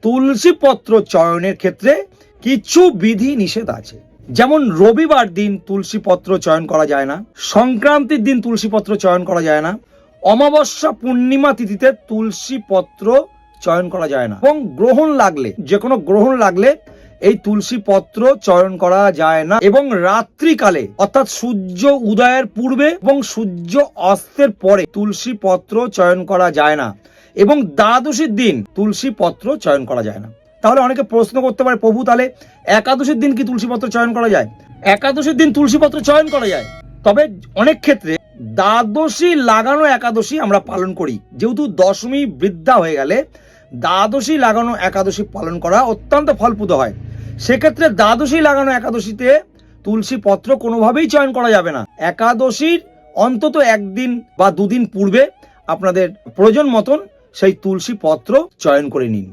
তুলসী পত্র চয়নের ক্ষেত্রে কিছু বিধি নিষেধ আছে। যেমন রবিবার দিন তুলসী পত্র চয়ন করা যায় না, সংক্রান্তির দিন তুলসী পত্র চয়ন করা যায় না, অমাবস্যা পূর্ণিমা তিথিতে তুলসী পত্র চয়ন করা যায় না, এবং গ্রহণ লাগলে, যে কোনো গ্রহণ লাগলে এই তুলসী পত্র চয়ন করা যায় না, এবং রাত্রিকালে অর্থাৎ সূর্য উদয়ের পূর্বে এবং সূর্য অস্তের পরে তুলসী পত্র চয়ন করা যায় না, এবং দ্বাদশীর দিন তুলসী পত্র চয়ন করা যায় না। তাহলে অনেকে প্রশ্ন করতে পারে, প্রভু তাহলে একাদশীর দিন কি তুলসী পত্র চয়ন করা যায়? একাদশীর দিন তুলসী পত্র চয়ন করা যায়, তবে অনেক ক্ষেত্রে দ্বাদশী লাগানো একাদশী আমরা পালন করি। যেহেতু দশমী বৃদ্ধা হয়ে গেলে দ্বাদশী লাগানো একাদশী পালন করা অত্যন্ত ফলপ্রদ হয়। সেক্ষেত্রে দ্বাদশী লাগানো একাদশীতে তুলসী পত্র কোনোভাবেই চয়ন করা যাবে না। একাদশীর অন্তত একদিন বা দুদিন পূর্বে আপনাদের প্রয়োজন মতন সেই তুলসী পত্র চয়ন করে নিন।